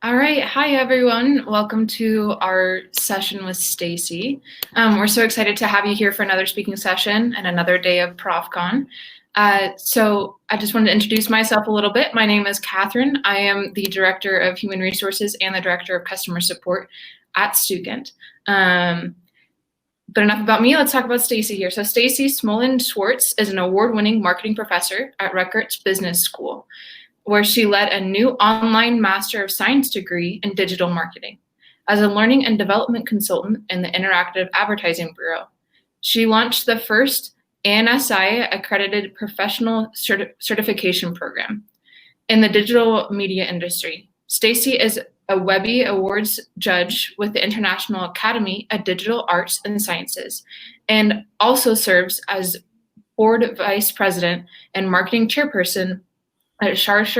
All right. Hi, everyone. Welcome to our session with Stacy. We're so excited to have you here for another speaking session and another day of ProfCon. So I just wanted to introduce myself a little bit. My name is Catherine. I am the Director of Human Resources and the Director of Customer Support at Student. But enough about me. Let's talk about Stacy here. So Stacy Schwartz is an award-winning marketing professor at Rutgers Business School, where she led a new online Master of Science degree in digital marketing. As a learning and development consultant in the Interactive Advertising Bureau, she launched the first ANSI accredited professional certification program in the digital media industry. Stacy is a Webby Awards judge with the International Academy of Digital Arts and Sciences, and also serves as board vice president and marketing chairperson at Schwartz.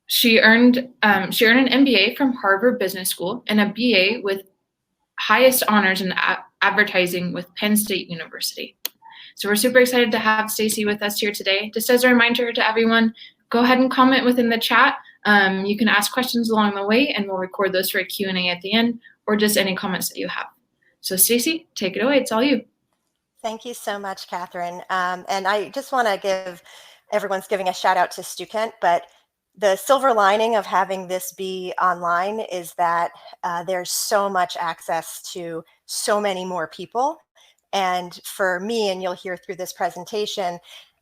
She earned an MBA from Harvard Business School and a BA with highest honors in advertising with Penn State University. So we're super excited to have Stacy with us here today. Just as a reminder to everyone, go ahead and comment within the chat. You can ask questions along the way, and we'll record those for a Q&A at the end, or just any comments that you have. So Stacy, take it away. It's all you. Thank you so much, Catherine. And I just want to give everyone's giving a shout out to Stukent, but the silver lining of having this be online is that there's so much access to so many more people. And for me, and you'll hear through this presentation,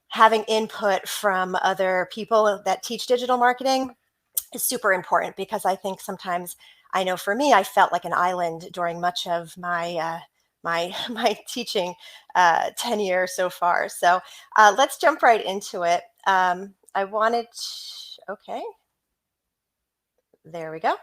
having input from other people that teach digital marketing is super important, because I think sometimes, I know for me, I felt like an island during much of my my teaching tenure so far. So let's jump right into it. Okay, there we go.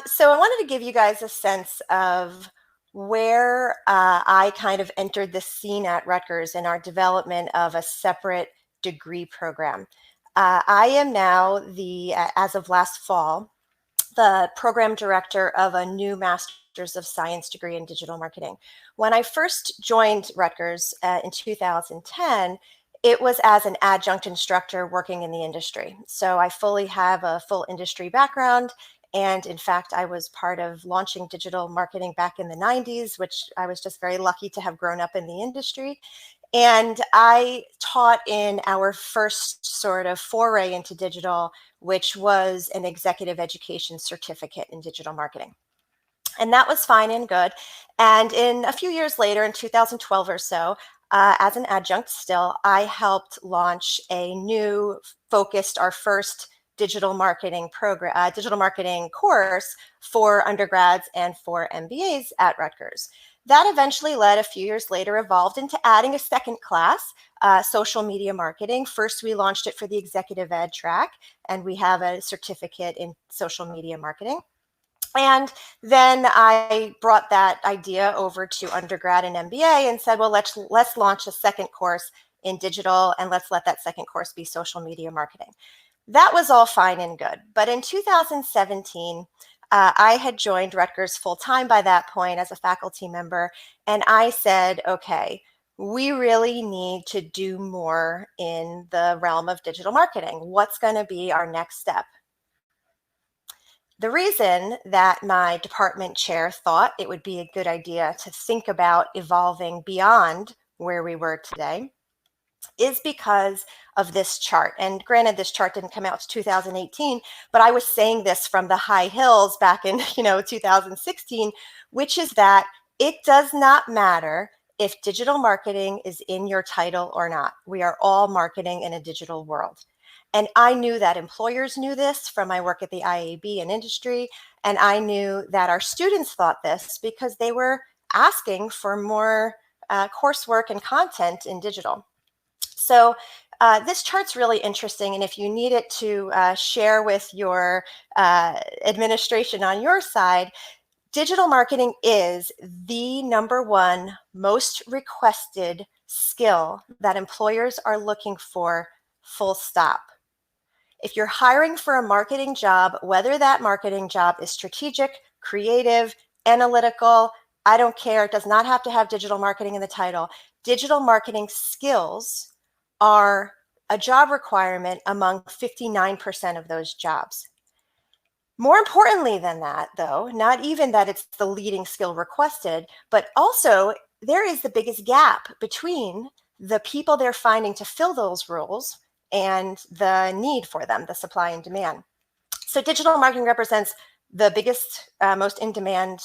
So I wanted to give you guys a sense of where I kind of entered the scene at Rutgers in our development of a separate degree program. I am now as of last fall, the program director of a new Master's of Science degree in digital marketing. When I first joined Rutgers in 2010, it was as an adjunct instructor working in the industry. So I fully have a full industry background. And in fact, I was part of launching digital marketing back in the 90s, which I was just very lucky to have grown up in the industry. And I taught in our first sort of foray into digital, which was an executive education certificate in digital marketing. And that was fine and good. And in a few years later, in 2012 or so, as an adjunct still, I helped launch a new focused, our first digital marketing program, digital marketing course for undergrads and for MBAs at Rutgers. That eventually led, a few years later, evolved into adding a second class, social media marketing. First, we launched it for the executive ed track, and we have a certificate in social media marketing. And then I brought that idea over to undergrad and MBA and said, well, let's launch a second course in digital, and let's let that second course be social media marketing. That was all fine and good. But in 2017, I had joined Rutgers full-time by that point as a faculty member, and I said, okay, we really need to do more in the realm of digital marketing. What's going to be our next step? The reason that my department chair thought it would be a good idea to think about evolving beyond where we were today is because of this chart. And granted, this chart didn't come out to 2018, but I was saying this from the high hills back in 2016, which is that it does not matter if digital marketing is in your title or not. We are all marketing in a digital world. And I knew that employers knew this from my work at the IAB and industry. And I knew that our students thought this because they were asking for more coursework and content in digital. So this chart's really interesting. And if you need it to share with your administration on your side, digital marketing is the #1 most requested skill that employers are looking for, full stop. If you're hiring for a marketing job, whether that marketing job is strategic, creative, analytical, I don't care. It does not have to have digital marketing in the title. Digital marketing skills are a job requirement among 59% of those jobs. More importantly than that, though, not even that it's the leading skill requested, but also there is the biggest gap between the people they're finding to fill those roles and the need for them, the supply and demand. So digital marketing represents the biggest, most in-demand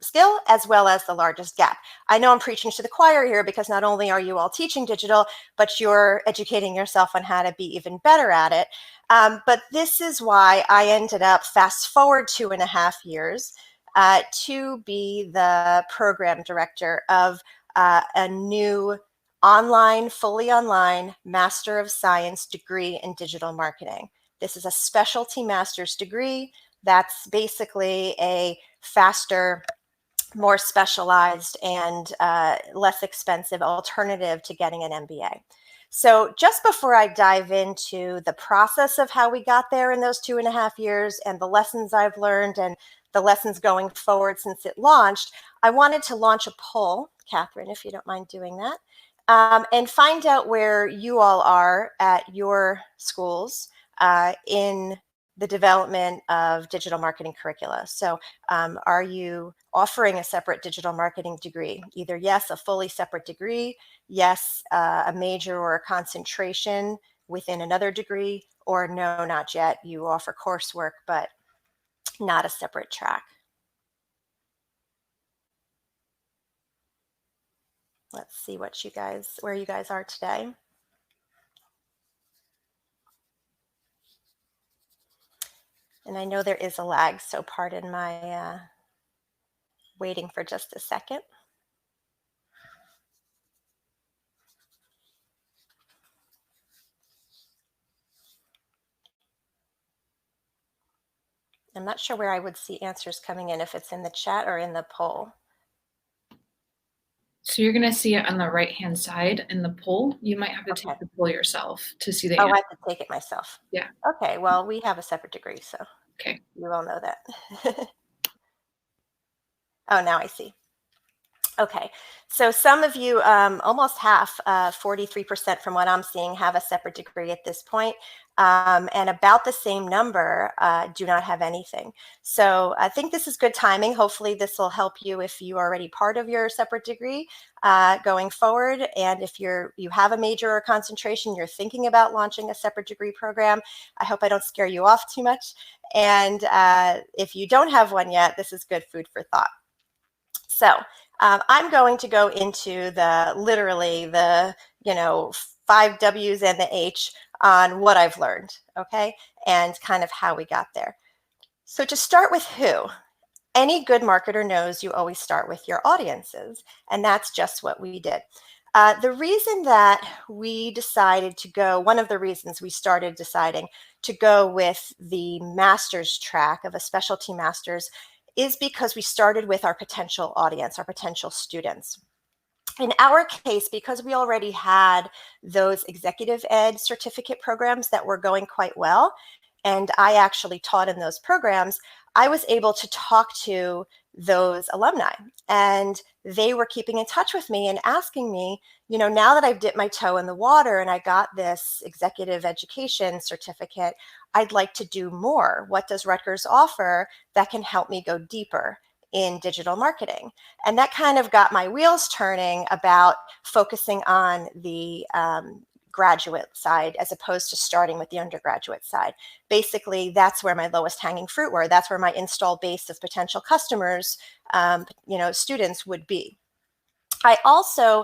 skill, as well as the largest gap. I know I'm preaching to the choir here because not only are you all teaching digital, but you're educating yourself on how to be even better at it. But this is why I ended up fast forward 2.5 years to be the program director of a new fully online Master of Science degree in digital marketing. This is a specialty master's degree that's basically a faster, more specialized, and less expensive alternative to getting an MBA. So just before I dive into the process of how we got there in those 2.5 years and the lessons I've learned and the lessons going forward since it launched, I wanted to launch a poll, Catherine, if you don't mind doing that, and find out where you all are at your schools in the development of digital marketing curricula. So are you offering a separate digital marketing degree? Either yes, a fully separate degree, yes, a major or a concentration within another degree, or no, not yet. You offer coursework, but not a separate track. Let's see where you guys are today. And I know there is a lag, so pardon my waiting for just a second. I'm not sure where I would see answers coming in, if it's in the chat or in the poll. So you're going to see it on the right-hand side in the poll. You might have to take the poll yourself to see the Oh, answer. I have to take it myself. Yeah. Okay, well, we have a separate degree, so Okay. you all know that. Oh, now I see. Okay, so some of you, almost half, 43% from what I'm seeing, have a separate degree at this point, and about the same number do not have anything. So I think this is good timing. Hopefully this will help you if you are already part of your separate degree going forward. And if you have a major or concentration, you're thinking about launching a separate degree program, I hope I don't scare you off too much. And if you don't have one yet, this is good food for thought. So I'm going to go into literally the 5 W's and the H on what I've learned, okay, and kind of how we got there. So to start with who, any good marketer knows you always start with your audiences, and that's just what we did. The reason that we decided to go, one of the reasons we started deciding to go with the master's track of a specialty master's is because we started with our potential audience, our potential students. In our case, because we already had those executive ed certificate programs that were going quite well, and I actually taught in those programs, I was able to talk to those alumni, and they were keeping in touch with me and asking me, now that I've dipped my toe in the water and I got this executive education certificate, I'd like to do more. What does Rutgers offer that can help me go deeper in digital marketing? And that kind of got my wheels turning about focusing on the graduate side as opposed to starting with the undergraduate side. Basically, that's where my lowest hanging fruit were. That's where my installed base of potential customers, students would be. I also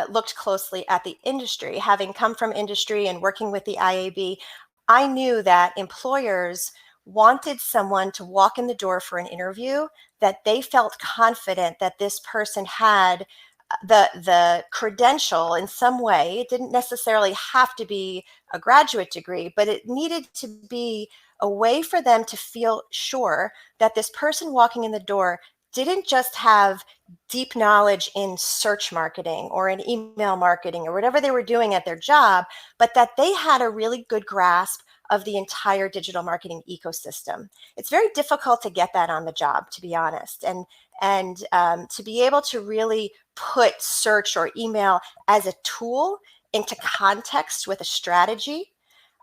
looked closely at the industry. Having come from industry and working with the IAB, I knew that employers wanted someone to walk in the door for an interview that they felt confident that this person had the credential in some way. It didn't necessarily have to be a graduate degree, but it needed to be a way for them to feel sure that this person walking in the door didn't just have deep knowledge in search marketing or in email marketing or whatever they were doing at their job, but that they had a really good grasp of the entire digital marketing ecosystem. It's very difficult to get that on the job, to be honest. And to be able to really put search or email as a tool into context with a strategy,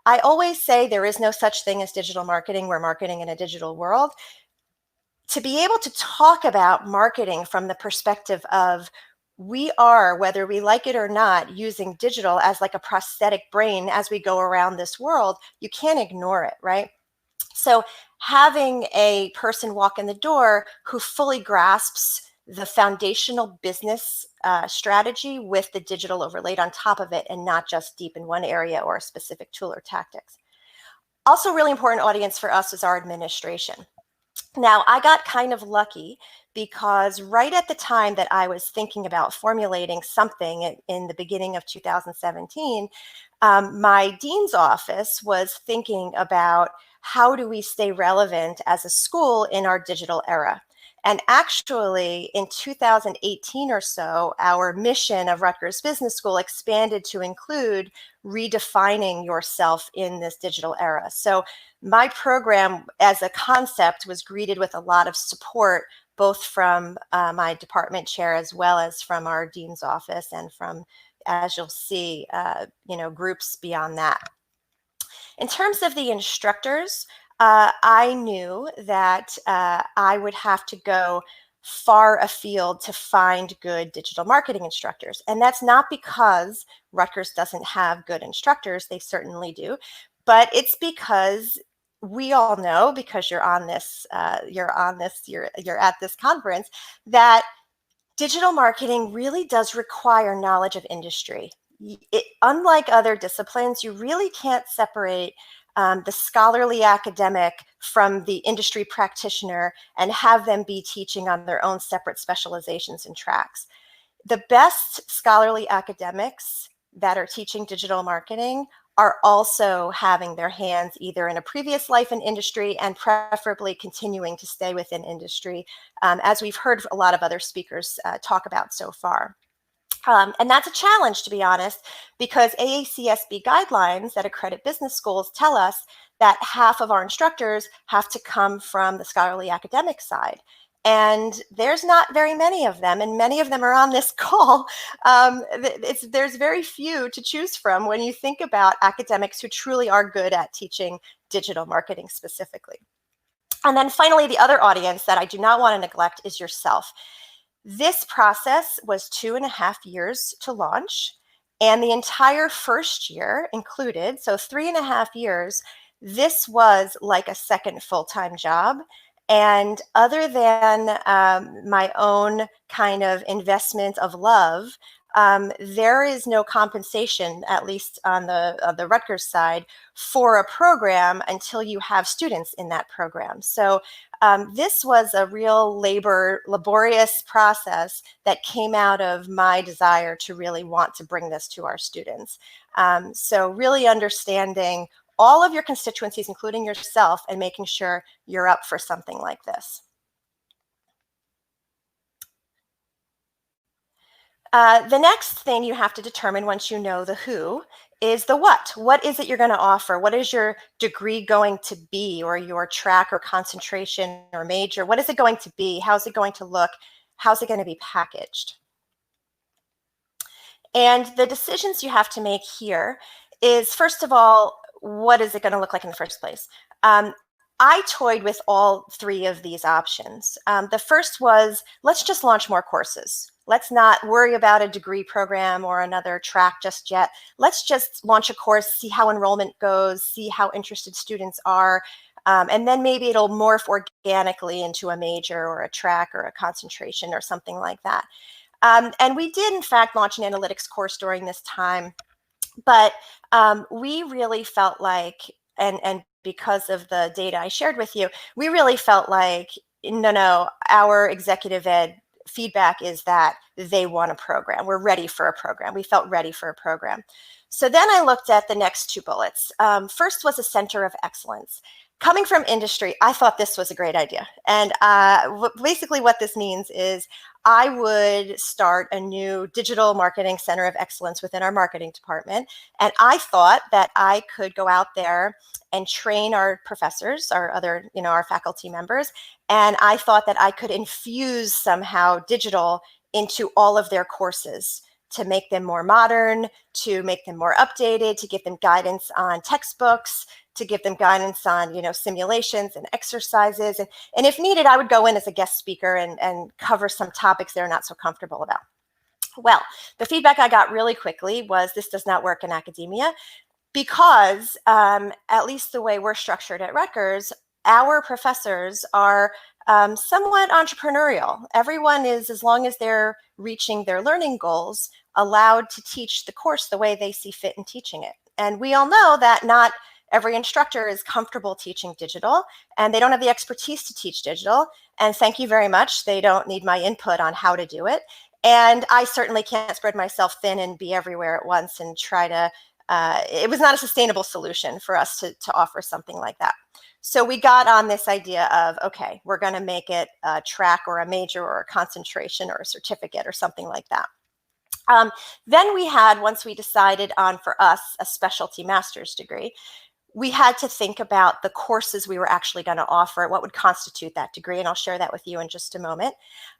I always say there is no such thing as digital marketing. We're marketing in a digital world. To be able to talk about marketing from the perspective of we are, whether we like it or not, using digital as like a prosthetic brain as we go around this world, you can't ignore it, right? So having a person walk in the door who fully grasps the foundational business strategy with the digital overlaid on top of it and not just deep in one area or a specific tool or tactics. Also really important audience for us is our administration. Now, I got kind of lucky because right at the time that I was thinking about formulating something in the beginning of 2017, my dean's office was thinking about how do we stay relevant as a school in our digital era. And actually, in 2018 or so, our mission of Rutgers Business School expanded to include redefining yourself in this digital era. So my program as a concept was greeted with a lot of support, both from my department chair as well as from our dean's office and from, as you'll see, groups beyond that. In terms of the instructors, I knew that I would have to go far afield to find good digital marketing instructors. And that's not because Rutgers doesn't have good instructors, they certainly do, but it's because we all know, because you're at this conference, that digital marketing really does require knowledge of industry. Unlike other disciplines, you really can't separate the scholarly academic from the industry practitioner and have them be teaching on their own separate specializations and tracks. The best scholarly academics that are teaching digital marketing are also having their hands either in a previous life in industry and preferably continuing to stay within industry, as we've heard a lot of other speakers talk about so far. And that's a challenge, to be honest, because AACSB guidelines that accredit business schools tell us that half of our instructors have to come from the scholarly academic side. And there's not very many of them, and many of them are on this call. There's very few to choose from when you think about academics who truly are good at teaching digital marketing specifically. And then finally, the other audience that I do not want to neglect is yourself. This process was 2.5 years to launch, and the entire first year included, so 3.5 years, this was like a second full-time job. And other than my own kind of investment of love, there is no compensation, at least on the Rutgers side, for a program until you have students in that program. So this was a real laborious process that came out of my desire to really want to bring this to our students. So really understanding all of your constituencies, including yourself, and making sure you're up for something like this. The next thing you have to determine once you know the who is the what. What is it you're going to offer? What is your degree going to be, or your track or concentration or major? What is it going to be? How's it going to look? How's it going to be packaged? And the decisions you have to make here is, first of all, what is it going to look like in the first place? I toyed with all three of these options. The first was, let's just launch more courses. Let's not worry about a degree program or another track just yet. Let's just launch a course, see how enrollment goes, see how interested students are, and then maybe it'll morph organically into a major or a track or a concentration or something like that. And we did, in fact, launch an analytics course during this time. But we really felt like, and because of the data I shared with you, we really felt like, no, our executive ed feedback is that they want a program. We're ready for a program. We felt ready for a program. So then I looked at the next two bullets. First was a center of excellence. Coming from industry, I thought this was a great idea. And basically what this means is I would start a new digital marketing center of excellence within our marketing department. And I thought that I could go out there and train our professors, our other, our faculty members. And I thought that I could infuse somehow digital into all of their courses to make them more modern, to make them more updated, to give them guidance on textbooks, to give them guidance on, simulations and exercises. And if needed, I would go in as a guest speaker and cover some topics they're not so comfortable about. Well, the feedback I got really quickly was this does not work in academia because at least the way we're structured at Rutgers, our professors are somewhat entrepreneurial. Everyone is, as long as they're reaching their learning goals, allowed to teach the course the way they see fit in teaching it. And we all know that not every instructor is comfortable teaching digital, and they don't have the expertise to teach digital. And thank you very much. They don't need my input on how to do it. And I certainly can't spread myself thin and be everywhere at once and try to, it was not a sustainable solution for us to offer something like that. So we got on this idea of, okay, we're going to make it a track or a major or a concentration or a certificate or something like that. Then we had, once we decided on, for us, a specialty master's degree, we had to think about the courses we were actually going to offer, what would constitute that degree, and I'll share that with you in just a moment.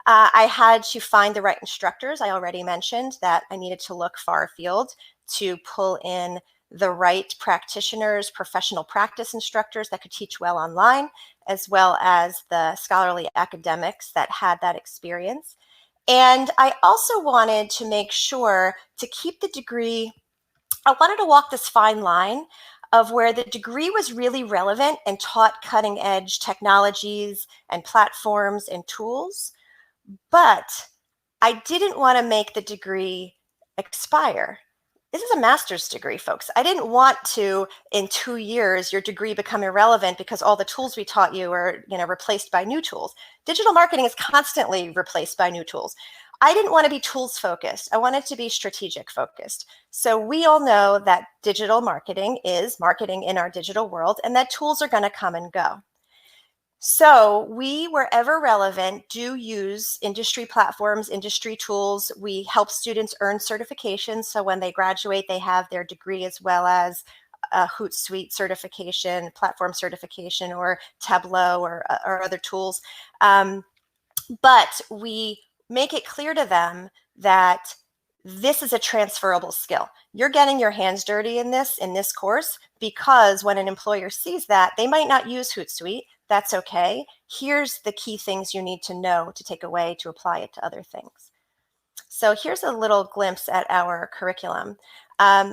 I had to find the right instructors. I already mentioned that I needed to look far afield to pull in the right practitioners, professional practice instructors that could teach well online, as well as the scholarly academics that had that experience. And I also wanted to make sure to keep the degree, I wanted to walk this fine line of where the degree was really relevant and taught cutting edge technologies and platforms and tools, but I didn't want to make the degree expire. This is a master's degree, folks. I didn't want to, in 2 years, your degree become irrelevant because all the tools we taught you are, replaced by new tools. Digital marketing is constantly replaced by new tools. I didn't want to be tools focused. I wanted to be strategic focused. So we all know that digital marketing is marketing in our digital world and that tools are going to come and go. So we, wherever relevant, do use industry platforms, industry tools. We help students earn certifications. So when they graduate, they have their degree as well as a Hootsuite certification, platform certification, or Tableau or other tools. But we make it clear to them that this is a transferable skill. You're getting your hands dirty in this course, because when an employer sees that, they might not use Hootsuite. That's okay. Here's the key things you need to know to take away to apply it to other things. So here's a little glimpse at our curriculum.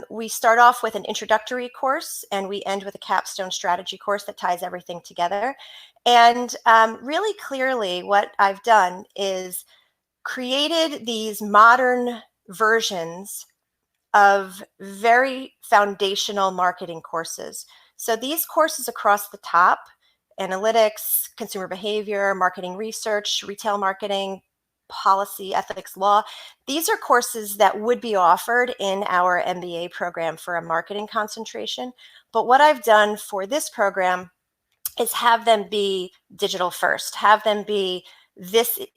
We start off with an introductory course and we end with a capstone strategy course that ties everything together. And really clearly what I've done is created these modern versions of very foundational marketing courses. So these courses across the top, analytics, consumer behavior, marketing research, retail marketing, policy, ethics, law, these are courses that would be offered in our MBA program for a marketing concentration. But what I've done for this program is have them be digital first, have them be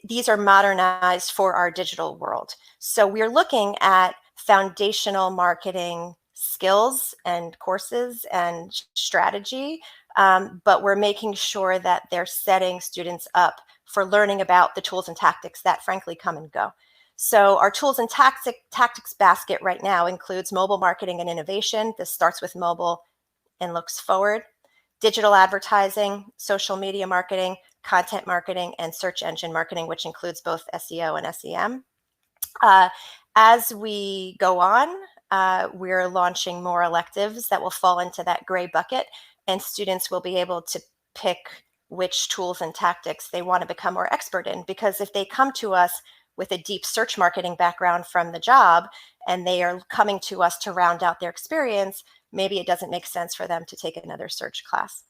these are modernized for our digital world. So we're looking at foundational marketing skills and courses and strategy, but we're making sure that they're setting students up for learning about the tools and tactics that frankly come and go. So our tools and tactics basket right now includes mobile marketing and innovation. This starts with mobile and looks forward. Digital advertising, social media marketing, content marketing, and search engine marketing, which includes both SEO and SEM. As we go on, we're launching more electives that will fall into that gray bucket, and students will be able to pick which tools and tactics they want to become more expert in. Because if they come to us with a deep search marketing background from the job, and they are coming to us to round out their experience, maybe it doesn't make sense for them to take another search class.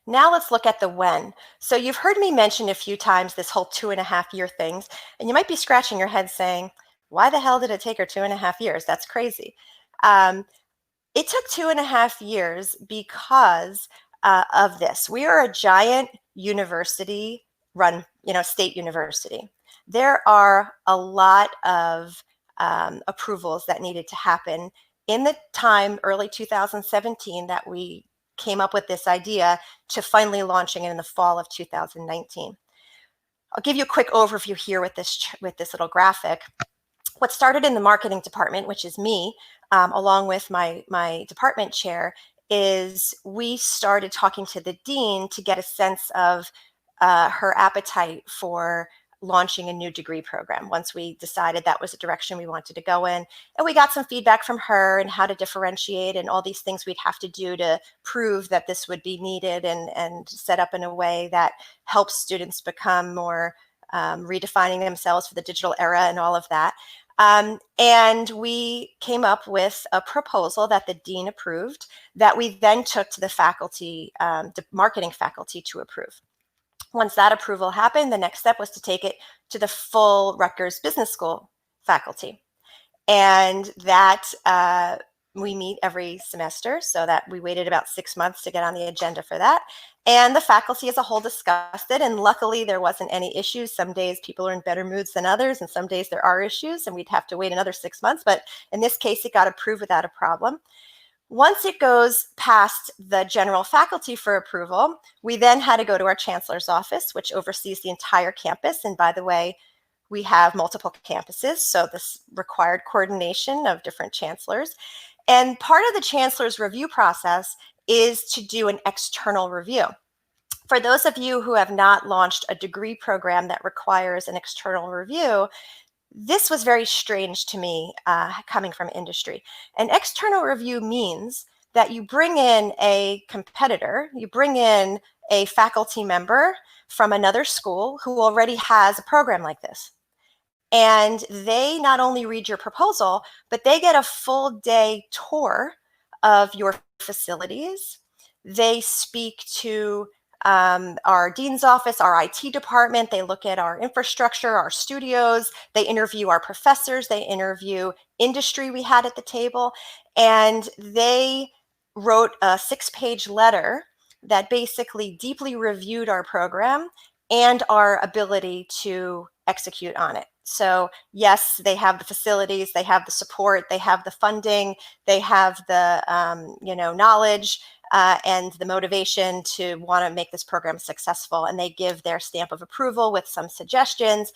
Now let's look at the when. So you've heard me mention a few times this whole 2.5 year things, and you might be scratching your head saying, why the hell did it take her 2.5 years? That's crazy. It took 2.5 years because of this. We are a giant university run, state university. There are a lot of approvals that needed to happen in the time, early 2017, that we came up with this idea to finally launching it in the fall of 2019. I'll give you a quick overview here with this little graphic. What started in the marketing department, which is me, along with my department chair, is we started talking to the dean to get a sense of her appetite for launching a new degree program once we decided that was the direction we wanted to go in. And we got some feedback from her and how to differentiate and all these things we'd have to do to prove that this would be needed and set up in a way that helps students become more redefining themselves for the digital era and all of that. And we came up with a proposal that the dean approved that we then took to the faculty, the marketing faculty, to approve. Once that approval happened, the next step was to take it to the full Rutgers Business School faculty. And that we meet every semester, so that we waited about 6 months to get on the agenda for that. And the faculty as a whole discussed it, and luckily there wasn't any issues. Some days people are in better moods than others, and some days there are issues, and we'd have to wait another 6 months. But in this case, it got approved without a problem. Once it goes past the general faculty for approval, we then had to go to our chancellor's office, which oversees the entire campus. And by the way, we have multiple campuses, so this required coordination of different chancellors. And part of the chancellor's review process is to do an external review. For those of you who have not launched a degree program that requires an external review, this was very strange to me coming from industry. An external review means that you bring in a competitor, you bring in a faculty member from another school who already has a program like this. And they not only read your proposal, but they get a full day tour of your facilities. They speak to our dean's office, our IT department. They look at our infrastructure, our studios. They interview our professors. They interview industry we had at the table. And they wrote a 6-page letter that basically deeply reviewed our program and our ability to execute on it. So yes, they have the facilities, they have the support, they have the funding, they have the knowledge and the motivation to want to make this program successful. And they give their stamp of approval with some suggestions.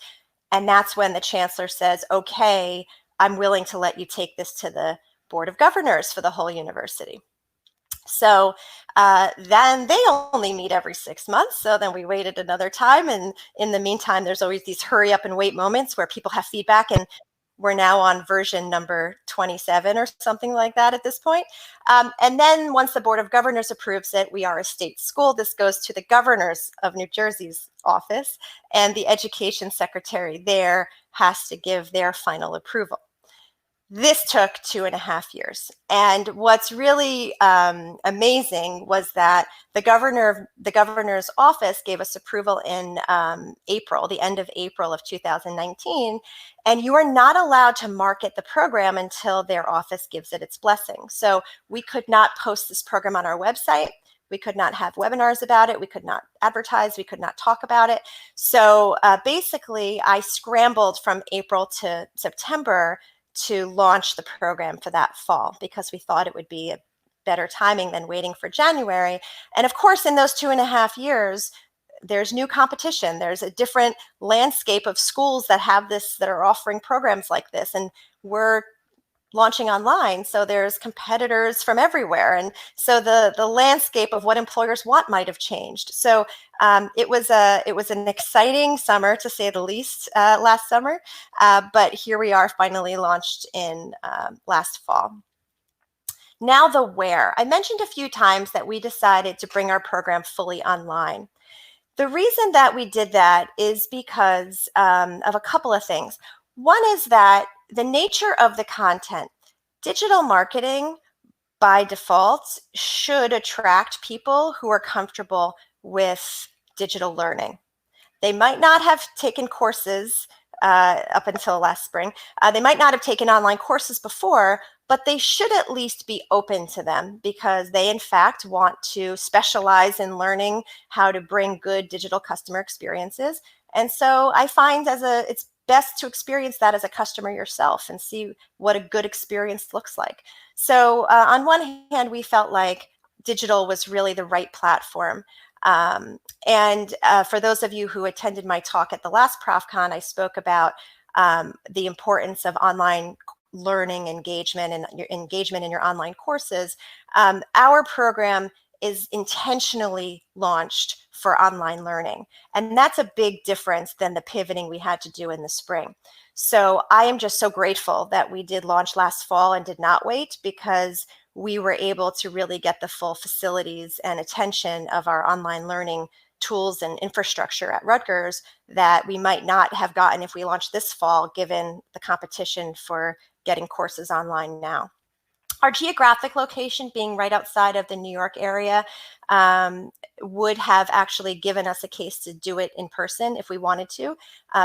And that's when the chancellor says, okay, I'm willing to let you take this to the Board of Governors for the whole university. So then they only meet every 6 months. So then we waited another time. And in the meantime, there's always these hurry up and wait moments where people have feedback. And we're now on version number 27 or something like that at this point. And then once the Board of Governors approves it, we are a state school. This goes to the governors of New Jersey's office. And the education secretary there has to give their final approval. This took 2.5 years. And what's really amazing was that the governor's office gave us approval in April, the end of April of 2019. And you are not allowed to market the program until their office gives it its blessing. So we could not post this program on our website. We could not have webinars about it. We could not advertise. We could not talk about it. So basically, I scrambled from April to September to launch the program for that fall because we thought it would be a better timing than waiting for January. And of course, in those 2.5 years, there's new competition. There's a different landscape of schools that have this, that are offering programs like this. And we're launching online, so there's competitors from everywhere. And so the landscape of what employers want might have changed. So it was an exciting summer, to say the least, last summer. But here we are, finally launched in last fall. Now the where. I mentioned a few times that we decided to bring our program fully online. The reason that we did that is because of a couple of things. One is that the nature of the content, digital marketing by default should attract people who are comfortable with digital learning. They might not have taken courses up until last spring. They might not have taken online courses before, but they should at least be open to them because they in fact want to specialize in learning how to bring good digital customer experiences. And so I find it's best to experience that as a customer yourself and see what a good experience looks like. So on one hand, we felt like digital was really the right platform. And for those of you who attended my talk at the last ProfCon, I spoke about the importance of online learning engagement and your engagement in your online courses. Our program is intentionally launched for online learning. And that's a big difference than the pivoting we had to do in the spring. So I am just so grateful that we did launch last fall and did not wait, because we were able to really get the full facilities and attention of our online learning tools and infrastructure at Rutgers that we might not have gotten if we launched this fall, given the competition for getting courses online now. Our geographic location being right outside of the New York area would have actually given us a case to do it in person if we wanted to,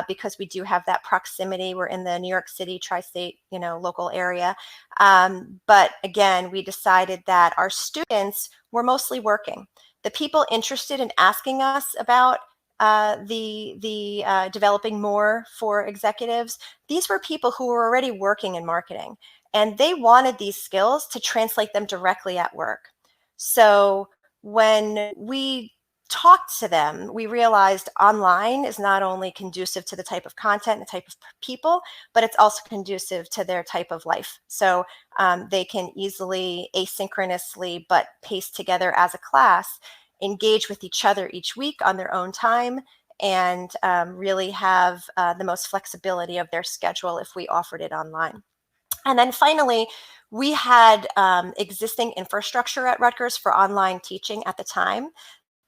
because we do have that proximity. We're in the New York City tri-state, local area. But again, we decided that our students were mostly working. The people interested in asking us about developing more for executives, these were people who were already working in marketing. And they wanted these skills to translate them directly at work. So when we talked to them, we realized online is not only conducive to the type of content and the type of people, but it's also conducive to their type of life. So they can easily, asynchronously, but paced together as a class, engage with each other each week on their own time, and really have the most flexibility of their schedule if we offered it online. And then finally, we had existing infrastructure at Rutgers for online teaching at the time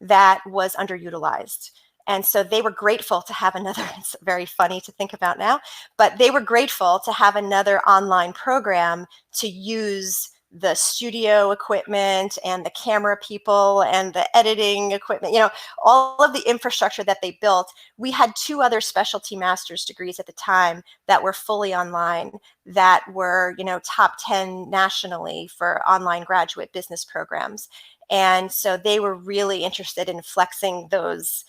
that was underutilized. And so they were grateful to have another, it's very funny to think about now, but they were grateful to have another online program to use the studio equipment and the camera people and the editing equipment, all of the infrastructure that they built. We had 2 other specialty master's degrees at the time that were fully online, that were, top 10 nationally for online graduate business programs. And so they were really interested in flexing those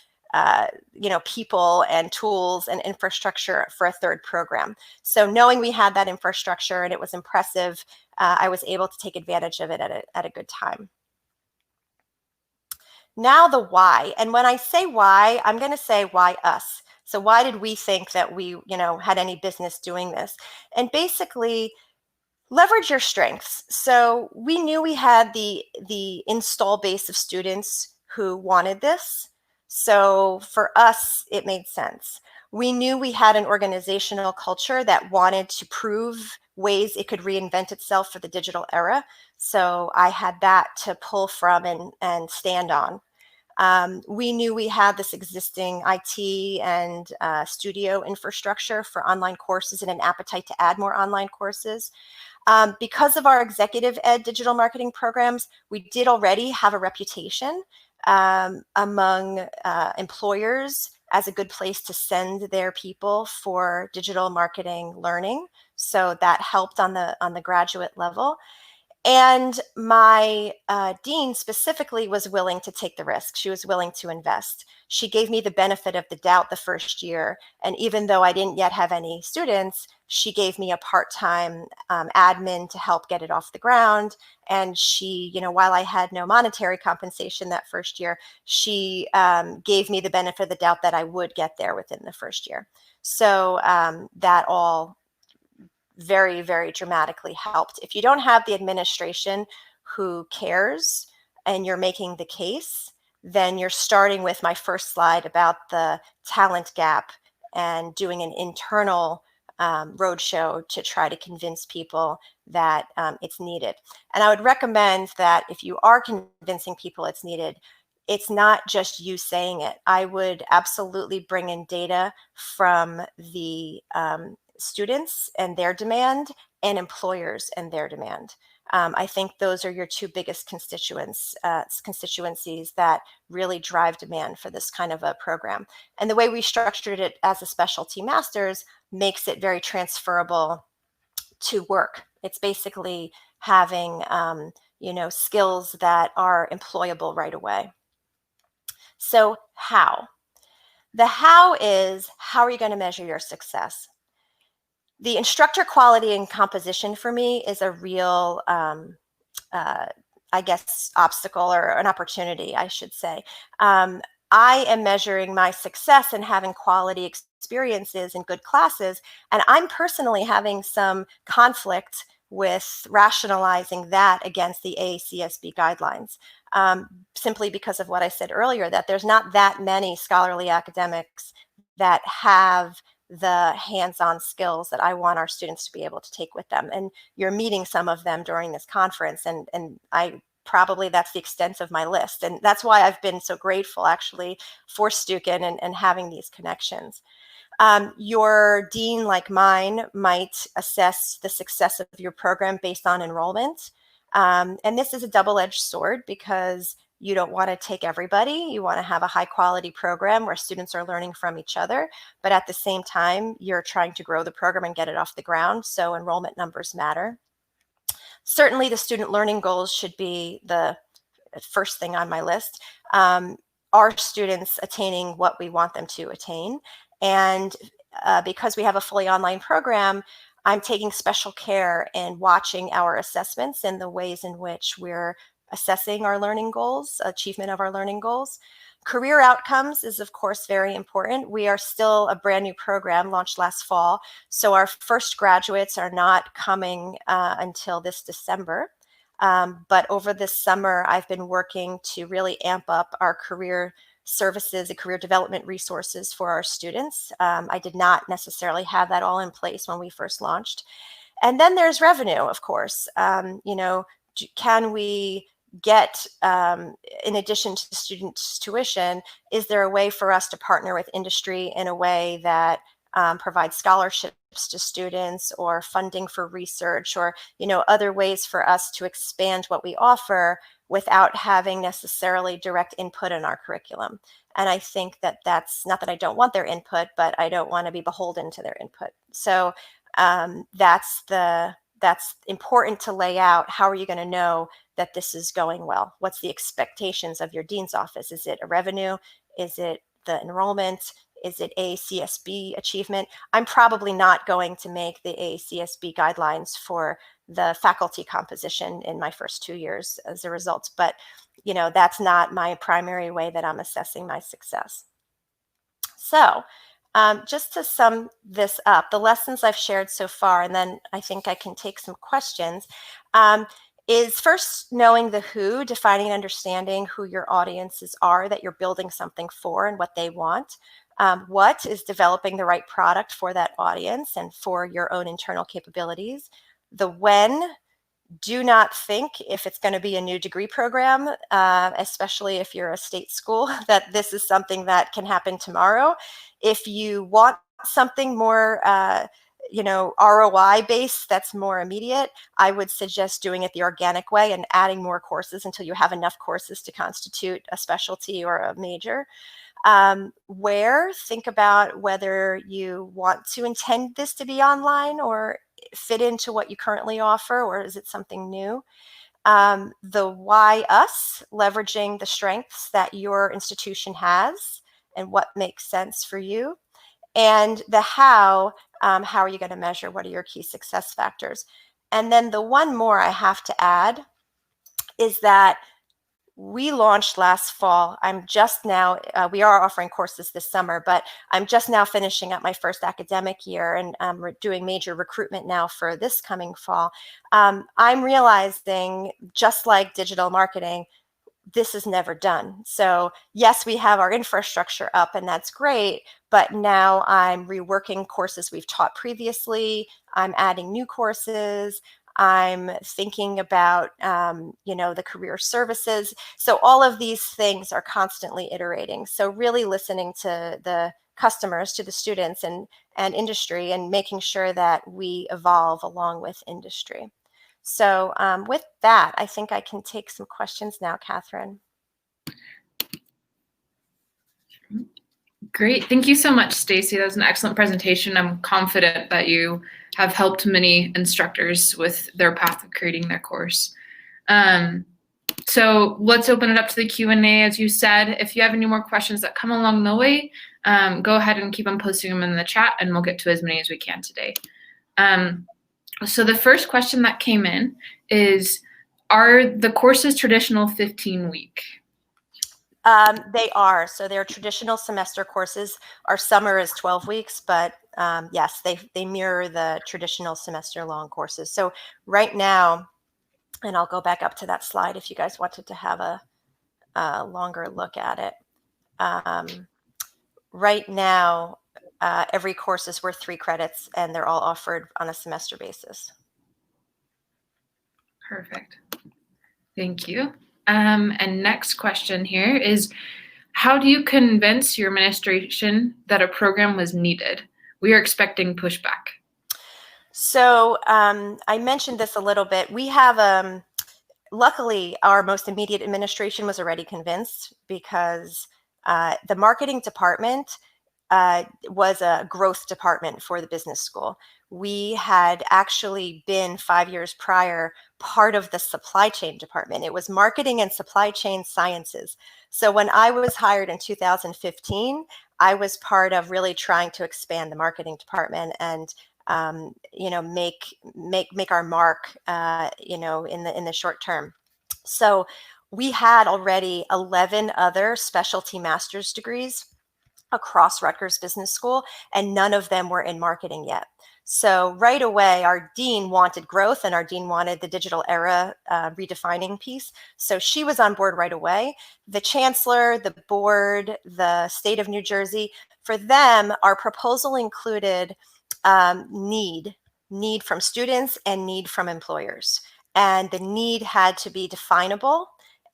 people and tools and infrastructure for a third program. So knowing we had that infrastructure and it was impressive, I was able to take advantage of it at a good time. Now the why. And when I say why, I'm going to say why us. So why did we think that we, had any business doing this? And basically, leverage your strengths. So we knew we had the install base of students who wanted this. So for us, it made sense. We knew we had an organizational culture that wanted to prove ways it could reinvent itself for the digital era. So I had that to pull from and stand on. We knew we had this existing IT and studio infrastructure for online courses and an appetite to add more online courses. Because of our executive ed digital marketing programs, we did already have a reputation among employers as a good place to send their people for digital marketing learning. So that helped on the graduate level. And my dean specifically was willing to take the risk. She was willing to invest. She gave me the benefit of the doubt the first year. And even though I didn't yet have any students, she gave me a part-time admin to help get it off the ground. And she, while I had no monetary compensation that first year, she gave me the benefit of the doubt that I would get there within the first year. So that all very, very dramatically helped. If you don't have the administration who cares and you're making the case, then you're starting with my first slide about the talent gap and doing an internal roadshow to try to convince people that it's needed. And I would recommend that if you are convincing people it's needed, it's not just you saying it. I would absolutely bring in data from the students and their demand and employers and their demand. I think those are your 2 biggest constituencies that really drive demand for this kind of a program. And the way we structured it as a specialty master's makes it very transferable to work. It's basically having skills that are employable right away. So how? The how is, how are you going to measure your success? The instructor quality and composition for me is a real I guess, obstacle or an opportunity, I should say. I am measuring my success in having quality experiences and good classes, and I'm personally having some conflict with rationalizing that against the AACSB guidelines, simply because of what I said earlier, that there's not that many scholarly academics that have the hands-on skills that I want our students to be able to take with them. And you're meeting some of them during this conference, and I probably that's the extent of my list. And that's why I've been so grateful actually for Stukin and having these connections. Your dean, like mine, might assess the success of your program based on enrollment. And this is a double-edged sword because you don't want to take everybody. You want to have a high quality program where students are learning from each other, but at the same time, you're trying to grow the program and get it off the ground. So enrollment numbers matter. Certainly the student learning goals should be the first thing on my list. Are students attaining what we want them to attain? And because we have a fully online program, I'm taking special care in watching our assessments and the ways in which we're assessing our learning goals, achievement of our learning goals. Career outcomes is, of course, very important. We are still a brand new program launched last fall, so our first graduates are not coming until this December. But over this summer, I've been working to really amp up our career services and career development resources for our students. I did not necessarily have that all in place when we first launched. And then there's revenue, of course. Can we get, in addition to students' tuition, is there a way for us to partner with industry in a way that provides scholarships to students or funding for research or other ways for us to expand what we offer without having necessarily direct input in our curriculum? And I think that that's not that I don't want their input, but I don't want to be beholden to their input. So that's important to lay out. How are you going to know that this is going well? What's the expectations of your dean's office? Is it a revenue? Is it the enrollment? Is it AACSB achievement? I'm probably not going to make the AACSB guidelines for the faculty composition in my first 2 years as a result, but that's not my primary way that I'm assessing my success. So just to sum this up, the lessons I've shared so far, and then I think I can take some questions, is first knowing the who, defining and understanding who your audiences are that you're building something for and what they want. What is developing the right product for that audience and for your own internal capabilities. The when, do not think if it's going to be a new degree program, especially if you're a state school, that this is something that can happen tomorrow. If you want something more ROI based that's more immediate, I would suggest doing it the organic way and adding more courses until you have enough courses to constitute a specialty or a major. Think about whether you want to intend this to be online or fit into what you currently offer, or is it something new? The why us, leveraging the strengths that your institution has and what makes sense for you. And the how are you going to measure? What are your key success factors? And then the one more I have to add is that we launched last fall. I'm just now, we are offering courses this summer, but I'm just now finishing up my first academic year, and we're doing major recruitment now for this coming fall. I'm realizing, just like digital marketing, this is never done. So yes, we have our infrastructure up and that's great, but now I'm reworking courses we've taught previously. I'm adding new courses. I'm thinking about, the career services. So all of these things are constantly iterating. So really listening to the customers, to the students and industry, and making sure that we evolve along with industry. So with that, I think I can take some questions now, Catherine. Great. Thank you so much, Stacy. That was an excellent presentation. I'm confident that you have helped many instructors with their path of creating their course. So let's open it up to the Q&A. As you said, if you have any more questions that come along the way, go ahead and keep on posting them in the chat, and we'll get to as many as we can today. So the first question that came in is, Are the courses traditional 15-week? They are. So they're traditional semester courses. Our summer is 12 weeks, but yes, they mirror the traditional semester long courses. So right now, and I'll go back up to that slide if you guys wanted to have a longer look at it. Right now, every course is worth 3 credits, and they're all offered on a semester basis. Perfect. Thank you. And next question here is, how do you convince your administration that a program was needed? We are expecting pushback. So I mentioned this a little bit. We have, luckily, our most immediate administration was already convinced because the marketing department was a growth department for the business school. We had actually been 5 years prior part of the supply chain department. It was marketing and supply chain sciences. So when I was hired in 2015, I was part of really trying to expand the marketing department and make our mark in the short term. So we had already 11 other specialty master's degrees across Rutgers Business School, and none of them were in marketing yet. So right away, our dean wanted growth, and our dean wanted the digital era redefining piece. So she was on board right away. The chancellor, the board, the state of New Jersey, for them, our proposal included need from students and need from employers. And the need had to be definable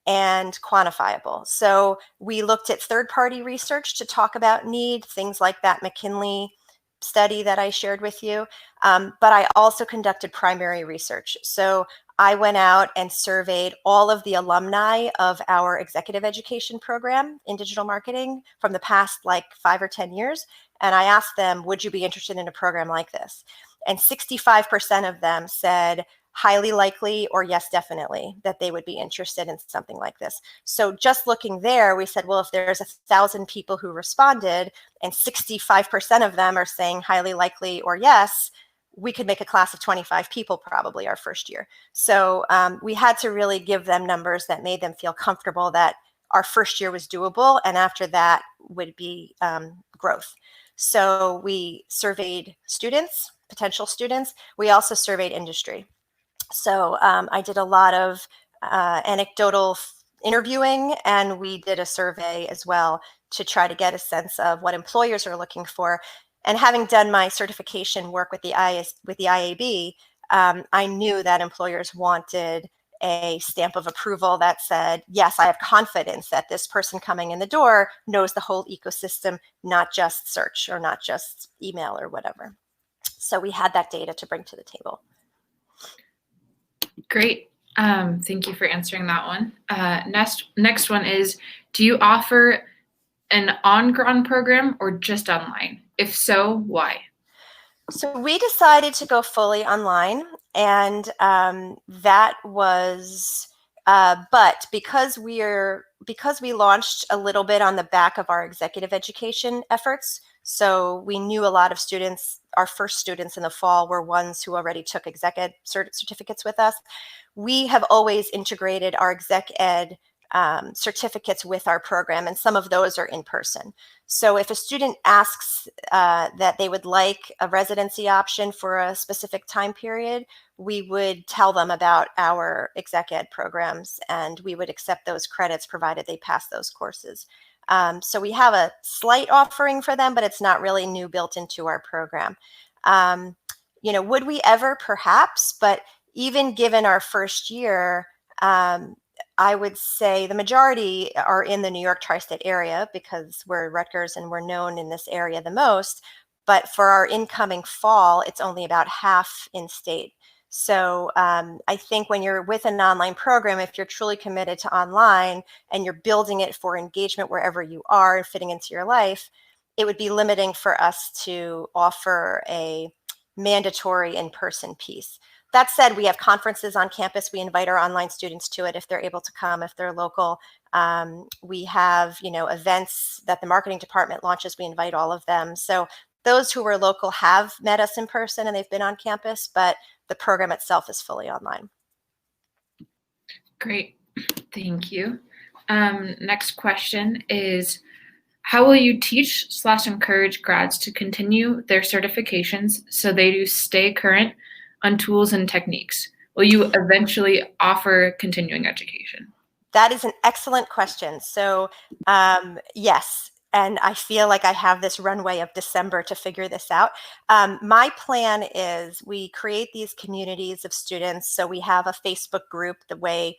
and quantifiable. So we looked at third-party research to talk about need, things like that McKinley study that I shared with you. But I also conducted primary research. So I went out and surveyed all of the alumni of our executive education program in digital marketing from the past 5 or 10 years. And I asked them, would you be interested in a program like this? And 65% of them said, highly likely or yes, definitely, that they would be interested in something like this. So just looking there, we said, well, if there's 1,000 people who responded and 65% of them are saying highly likely or yes, we could make a class of 25 people probably our first year. So we had to really give them numbers that made them feel comfortable that our first year was doable, and after that would be growth. So we surveyed students, potential students. We also surveyed industry. So I did a lot of anecdotal interviewing, and we did a survey as well to try to get a sense of what employers are looking for. And having done my certification work with the IAB, I knew that employers wanted a stamp of approval that said, yes, I have confidence that this person coming in the door knows the whole ecosystem, not just search or not just email or whatever. So we had that data to bring to the table. Great. Thank you for answering that one. Next one is, do you offer an on-ground program or just online? If so, why? So we decided to go fully online, and that was, but because we launched a little bit on the back of our executive education efforts, so we knew a lot of students, our first students in the fall were ones who already took exec ed certificates with us. We have always integrated our exec ed certificates with our program, and some of those are in person. So if a student asks that they would like a residency option for a specific time period, we would tell them about our exec ed programs, and we would accept those credits provided they pass those courses. So we have a slight offering for them, but it's not really new built into our program. Would we ever? Perhaps, but even given our first year, I would say the majority are in the New York tri-state area because we're Rutgers and we're known in this area the most. But for our incoming fall, it's only about half in state. So I think when you're with an online program, if you're truly committed to online and you're building it for engagement wherever you are and fitting into your life, it would be limiting for us to offer a mandatory in-person piece. That said, we have conferences on campus. We invite our online students to it if they're able to come, if they're local. We have, events that the marketing department launches. We invite all of them. So those who are local have met us in person and they've been on campus, but the program itself is fully online. Great. Thank you. Next question is, how will you teach/encourage grads to continue their certifications so they do stay current on tools and techniques? Will you eventually offer continuing education? That is an excellent question. So yes, and I feel like I have this runway of December to figure this out. My plan is we create these communities of students. So we have a Facebook group the way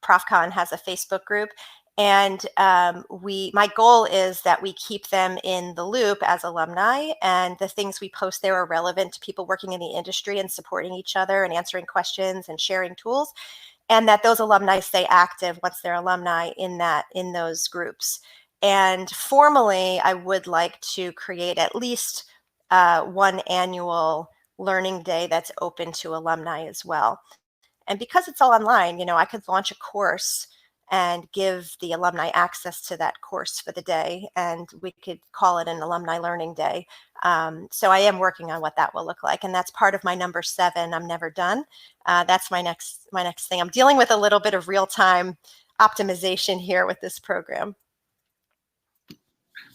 ProfCon has a Facebook group. And my goal is that we keep them in the loop as alumni, and the things we post there are relevant to people working in the industry and supporting each other and answering questions and sharing tools, and that those alumni stay active once they're alumni in those groups. And formally, I would like to create at least one annual learning day that's open to alumni as well. And because it's all online, I could launch a course and give the alumni access to that course for the day, and we could call it an alumni learning day. So I am working on what that will look like, and that's part of my number 7. I'm never done. That's my next thing. I'm dealing with a little bit of real-time optimization here with this program.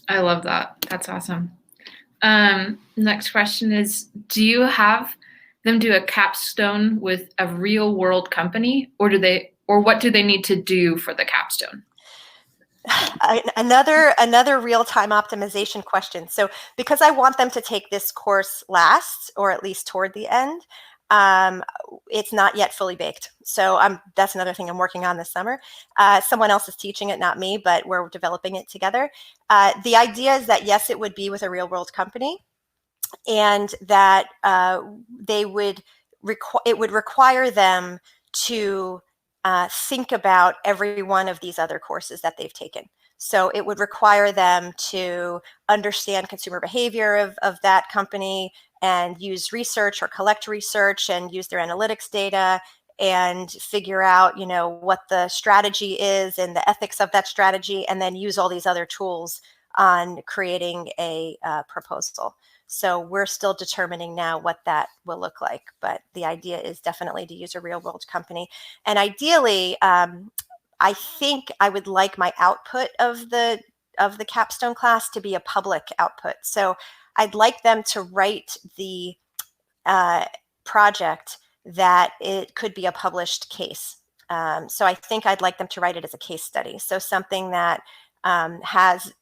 I love that. That's awesome. Next question is, do you have them do a capstone with a real world company, or what do they need to do for the capstone? Another real-time optimization question. So because I want them to take this course last, or at least toward the end, it's not yet fully baked. So that's another thing I'm working on this summer. Someone else is teaching it, not me, but we're developing it together. The idea is that, yes, it would be with a real world company, and that it would require them to think about every one of these other courses that they've taken. So it would require them to understand consumer behavior of that company, and use research or collect research and use their analytics data and figure out, what the strategy is and the ethics of that strategy, and then use all these other tools on creating a proposal. So we're still determining now what that will look like, but the idea is definitely to use a real world company. And ideally, I think I would like my output of the capstone class to be a public output. So I'd like them to write the project that it could be a published case. So I think I'd like them to write it as a case study. So something that has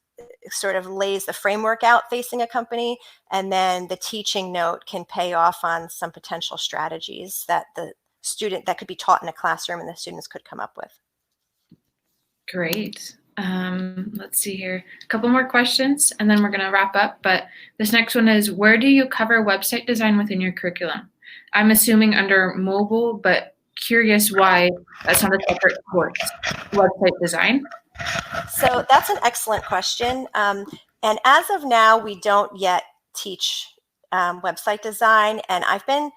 sort of lays the framework out facing a company, and then the teaching note can pay off on some potential strategies that that could be taught in a classroom and the students could come up with. Great. Let's see here. A couple more questions and then we're going to wrap up. But this next one is, where do you cover website design within your curriculum? I'm assuming under mobile, but curious why that's not a separate course, website design. So that's an excellent question. And as of now, we don't yet teach website design, and I've been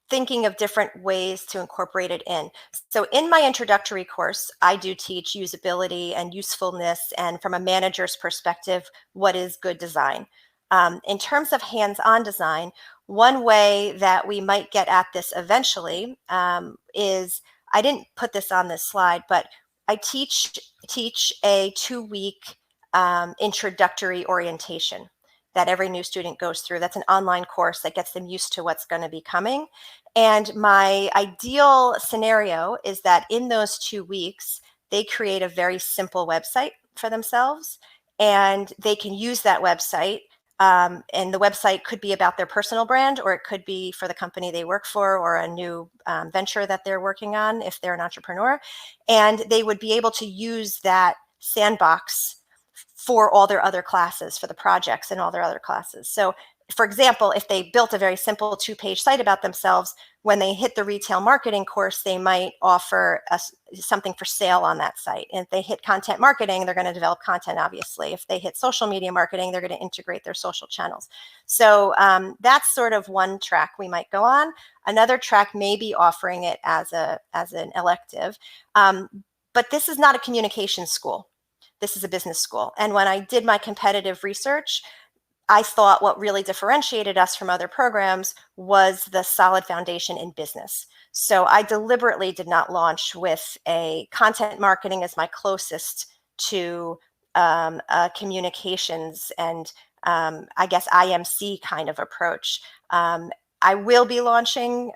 thinking of different ways to incorporate it in. So in my introductory course, I do teach usability and usefulness, and from a manager's perspective, what is good design. In terms of hands-on design, one way that we might get at this eventually is, I didn't put this on this slide, but I teach a 2-week introductory orientation that every new student goes through. That's an online course that gets them used to what's going to be coming. And my ideal scenario is that in those 2 weeks, they create a very simple website for themselves, and they can use that website. And the website could be about their personal brand, or it could be for the company they work for, or a new venture that they're working on if they're an entrepreneur. And they would be able to use that sandbox for all their other classes, for the projects and all their other classes. So for example, if they built a very simple 2-page site about themselves, when they hit the retail marketing course, they might offer something for sale on that site. And if they hit content marketing, they're going to develop content, obviously. If they hit social media marketing, they're going to integrate their social channels. So that's sort of one track we might go on. Another track may be offering it as an elective. But this is not a communication school. This is a business school. And when I did my competitive research, I thought what really differentiated us from other programs was the solid foundation in business. So I deliberately did not launch with a content marketing as my closest to communications and I guess IMC kind of approach. I will be launching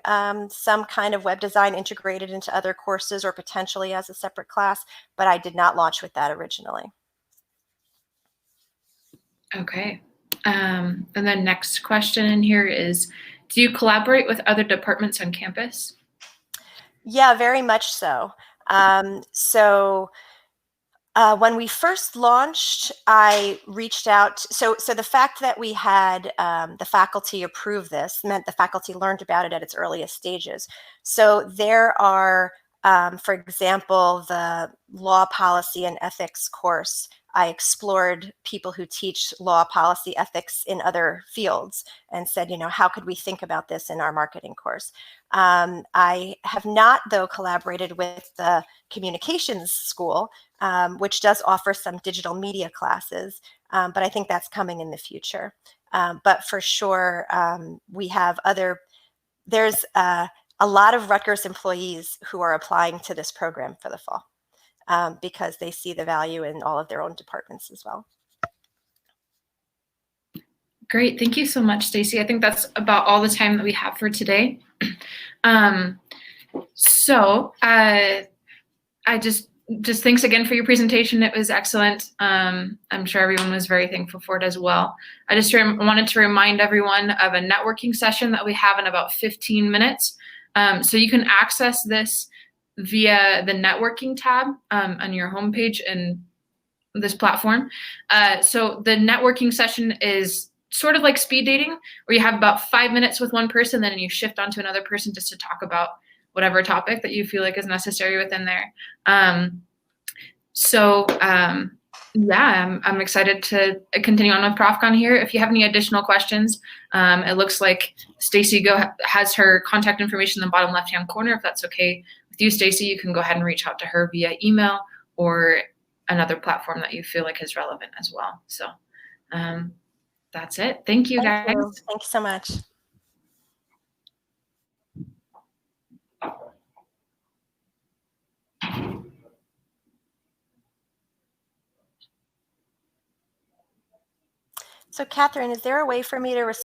some kind of web design integrated into other courses or potentially as a separate class, but I did not launch with that originally. Okay. And then next question in here is, do you collaborate with other departments on campus? Yeah, very much so. When we first launched, I reached out. So the fact that we had the faculty approve this meant the faculty learned about it at its earliest stages. So there are, for example, the law policy and ethics course. I explored people who teach law, policy, ethics in other fields and said, how could we think about this in our marketing course? I have not, though, collaborated with the communications school, which does offer some digital media classes, but I think that's coming in the future. But for sure, we have there's a lot of Rutgers employees who are applying to this program for the fall because they see the value in all of their own departments as well. Great. Thank you so much, Stacy. I think that's about all the time that we have for today. I just thanks again for your presentation. It was excellent. I'm sure everyone was very thankful for it as well. I just wanted to remind everyone of a networking session that we have in about 15 minutes. So you can access this via the networking tab on your homepage in this platform. So the networking session is sort of like speed dating, where you have about 5 minutes with one person, then you shift onto another person just to talk about whatever topic that you feel like is necessary within there. Yeah, I'm excited to continue on with ProfCon here. If you have any additional questions, it looks like Stacy has her contact information in the bottom left-hand corner. If that's okay with you, Stacy, you can go ahead and reach out to her via email or another platform that you feel like is relevant as well. So that's it. Thank you, guys. Thank you so much. So Catherine, is there a way for me to respond